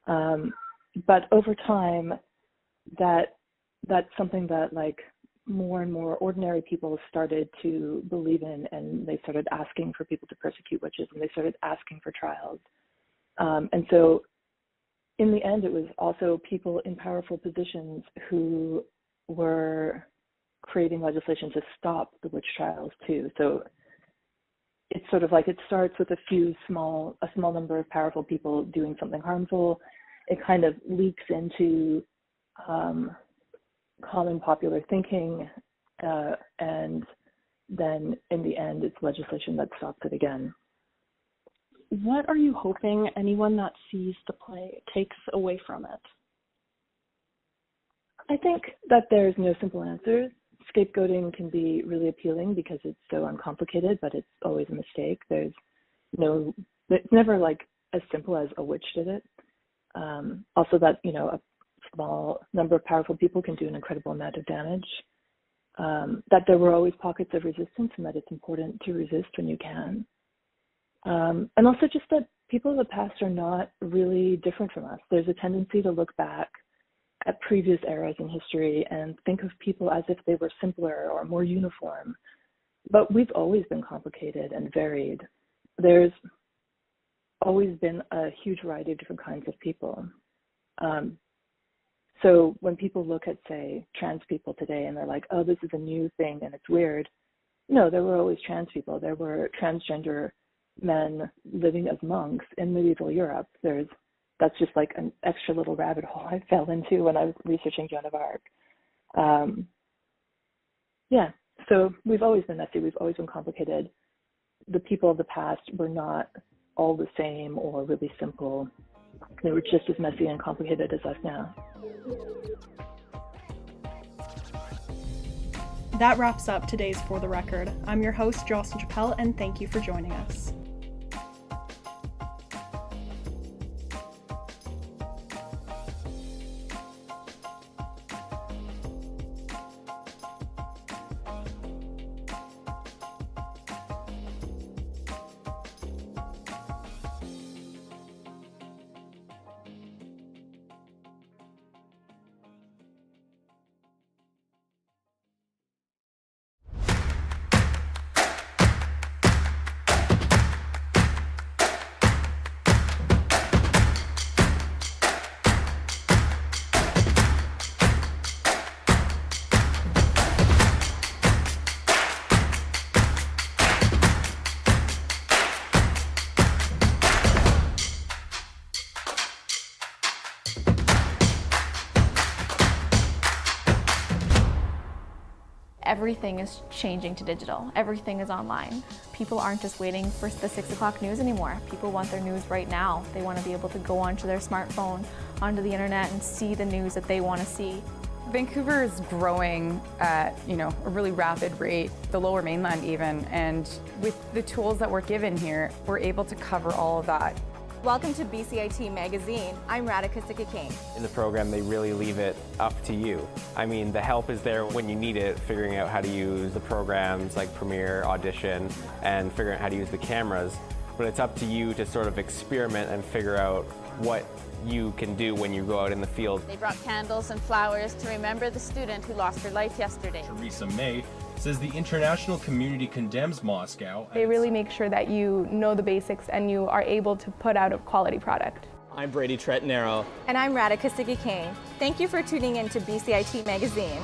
But over time, that's something that like more and more ordinary people started to believe in, and they started asking for people to persecute witches, and they started asking for trials. And so in the end, it was also people in powerful positions who were creating legislation to stop the witch trials too. So it's sort of like it starts with a small number of powerful people doing something harmful. It kind of leaks into common popular thinking, and then in the end, it's legislation that stops it again. What are you hoping anyone that sees the play takes away from it? I think that there's no simple answers. Scapegoating can be really appealing because it's so uncomplicated, but it's always a mistake. It's never like as simple as a witch did it. Also that, you know, small number of powerful people can do an incredible amount of damage. That there were always pockets of resistance and that it's important to resist when you can. And also just that people of the past are not really different from us. There's a tendency to look back at previous eras in history and think of people as if they were simpler or more uniform. But we've always been complicated and varied. There's always been a huge variety of different kinds of people. So when people look at, say, trans people today and they're like, oh, this is a new thing and it's weird. No, there were always trans people. There were transgender men living as monks in medieval Europe. That's just like an extra little rabbit hole I fell into when I was researching Joan of Arc. So we've always been messy. We've always been complicated. The people of the past were not all the same or really simple. They were just as messy and complicated as us now. That wraps up today's For the Record. I'm your host, Jocelyn Chappelle, and thank you for joining us. Everything is changing to digital. Everything is online. People aren't just waiting for the 6 o'clock news anymore. People want their news right now. They want to be able to go onto their smartphone, onto the internet, and see the news that they want to see. Vancouver is growing at a really rapid rate, the Lower Mainland even, and with the tools that we're given here, we're able to cover all of that. Welcome to BCIT Magazine. I'm Radhika Sikka-King. In the program, they really leave it up to you. I mean, the help is there when you need it, figuring out how to use the programs like Premiere, Audition, and figuring out how to use the cameras. But it's up to you to sort of experiment and figure out what you can do when you go out in the field. They brought candles and flowers to remember the student who lost her life yesterday. Theresa May says the international community condemns Moscow. They really make sure that you know the basics and you are able to put out a quality product. I'm Brady Tretnero. And I'm Radhika Sikka-King. Thank you for tuning in to BCIT Magazine.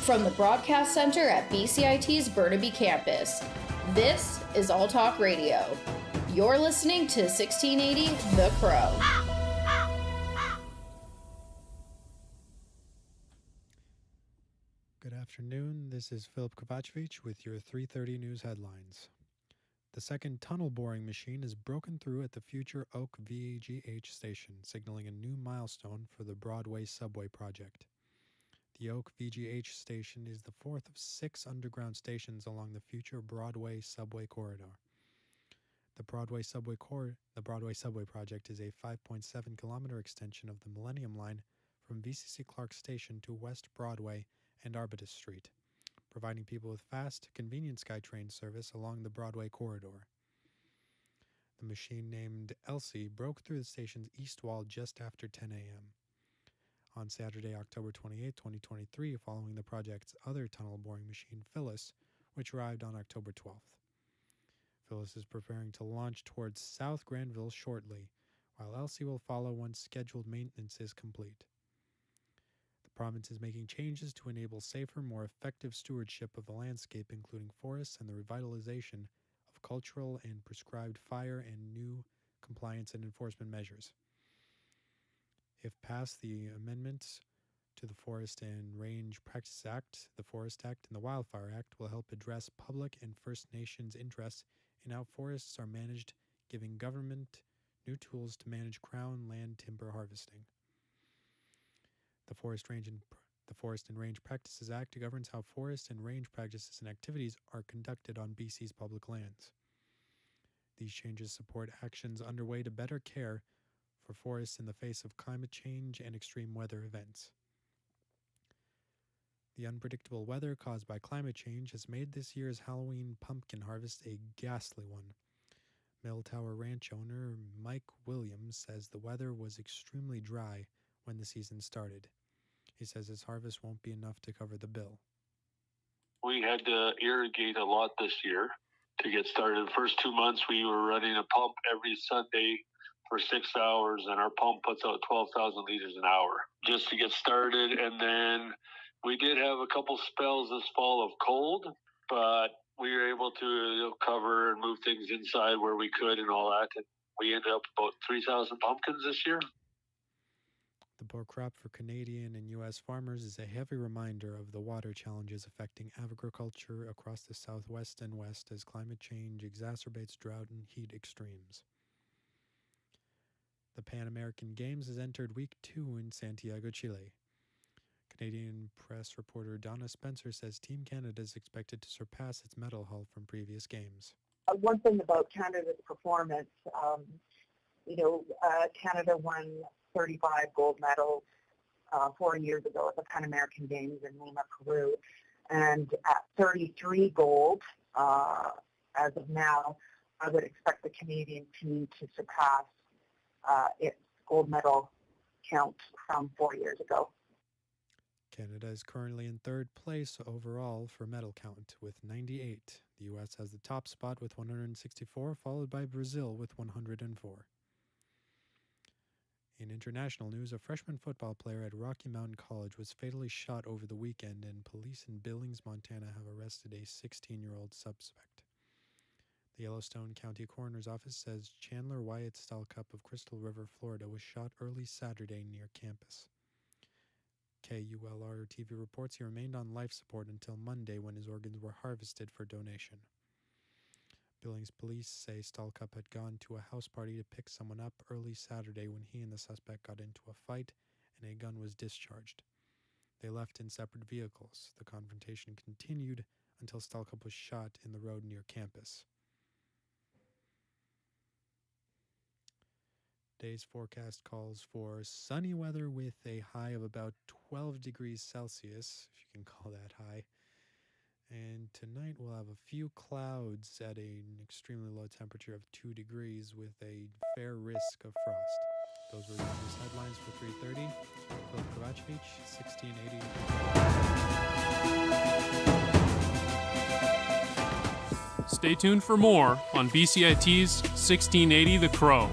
From the Broadcast Center at BCIT's Burnaby Campus, this is All Talk Radio. You're listening to 1680 The Crow. afternoon. This is Filip Kovacevic with your 3:30 news headlines. The second tunnel boring machine is broken through at the future Oak VGH station, signaling a new milestone for the Broadway subway project. The Oak VGH station is the fourth of 6 underground stations along the future Broadway subway corridor. The Broadway subway project is a 5.7-kilometer extension of the Millennium Line from VCC Clark Station to West Broadway and Arbutus Street, providing people with fast, convenient SkyTrain service along the Broadway corridor. The machine, named Elsie, broke through the station's east wall just after 10 a.m. On Saturday, October 28, 2023, following the project's other tunnel boring machine, Phyllis, which arrived on October 12th. Phyllis is preparing to launch towards South Granville shortly, while Elsie will follow once scheduled maintenance is complete. The province is making changes to enable safer, more effective stewardship of the landscape, including forests and the revitalization of cultural and prescribed fire and new compliance and enforcement measures. If passed, the amendments to the Forest and Range Practices Act, the Forest Act, and the Wildfire Act will help address public and First Nations interests in how forests are managed, giving government new tools to manage Crown land timber harvesting. The Forest and Range Practices Act governs how forest and range practices and activities are conducted on BC's public lands. These changes support actions underway to better care for forests in the face of climate change and extreme weather events. The unpredictable weather caused by climate change has made this year's Halloween pumpkin harvest a ghastly one. Mill Tower Ranch owner Mike Williams says the weather was extremely dry when the season started. He says his harvest won't be enough to cover the bill. We had to irrigate a lot this year to get started. The first 2 months we were running a pump every Sunday for 6 hours, and our pump puts out 12,000 liters an hour just to get started. And then we did have a couple spells this fall of cold, but we were able to cover and move things inside where we could and all that. And we ended up about 3,000 pumpkins this year. The poor crop for Canadian and U.S. farmers is a heavy reminder of the water challenges affecting agriculture across the Southwest and West as climate change exacerbates drought and heat extremes. The Pan American Games has entered week 2 in Santiago, Chile. Canadian press reporter Donna Spencer says Team Canada is expected to surpass its medal haul from previous games. One thing about Canada's performance, Canada won 35 gold medals 4 years ago at the Pan American Games in Lima, Peru. And at 33 gold, as of now, I would expect the Canadian team to surpass its gold medal count from 4 years ago. Canada is currently in 3rd place overall for medal count with 98. The U.S. has the top spot with 164, followed by Brazil with 104. In international news, a freshman football player at Rocky Mountain College was fatally shot over the weekend, and police in Billings, Montana have arrested a 16-year-old suspect. The Yellowstone County Coroner's Office says Chandler Wyatt Stalcup of Crystal River, Florida, was shot early Saturday near campus. KULR TV reports he remained on life support until Monday when his organs were harvested for donation. Billings police say Stalcup had gone to a house party to pick someone up early Saturday when he and the suspect got into a fight and a gun was discharged. They left in separate vehicles. The confrontation continued until Stalcup was shot in the road near campus. Today's forecast calls for sunny weather with a high of about 12 degrees Celsius, if you can call that high. And tonight we'll have a few clouds at an extremely low temperature of 2 degrees with a fair risk of frost. Those were your news headlines for 3:30. Filip Kovacevic, 1680. Stay tuned for more on BCIT's 1680 The Crow.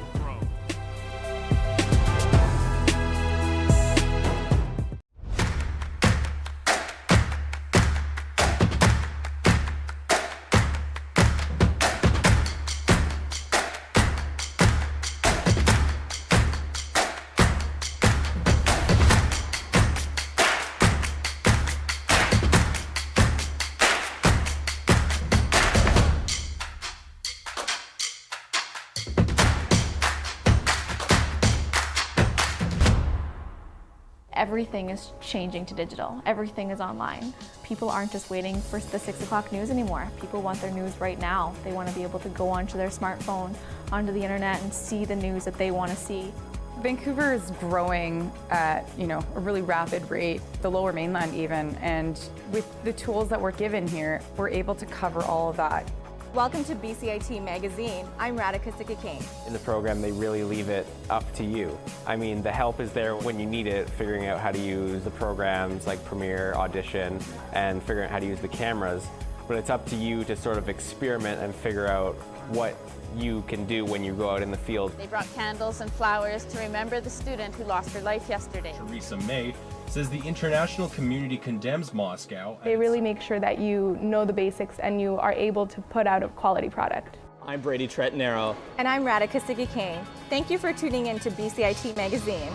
Everything is changing to digital. Everything is online. People aren't just waiting for the 6 o'clock news anymore. People want their news right now. They want to be able to go onto their smartphone, onto the internet, and see the news that they want to see. Vancouver is growing at, a really rapid rate, the Lower Mainland even, and with the tools that we're given here, we're able to cover all of that. Welcome to BCIT Magazine. I'm Radhika Sikakane. In the program, they really leave it up to you. I mean, the help is there when you need it, figuring out how to use the programs like Premiere, Audition, and figuring out how to use the cameras. But it's up to you to sort of experiment and figure out what you can do when you go out in the field. They brought candles and flowers to remember the student who lost her life yesterday. Theresa May says the international community condemns Moscow. They really make sure that you know the basics and you are able to put out a quality product. I'm Brady Tretanero. And I'm Radhika Sikakane. Thank you for tuning in to BCIT Magazine.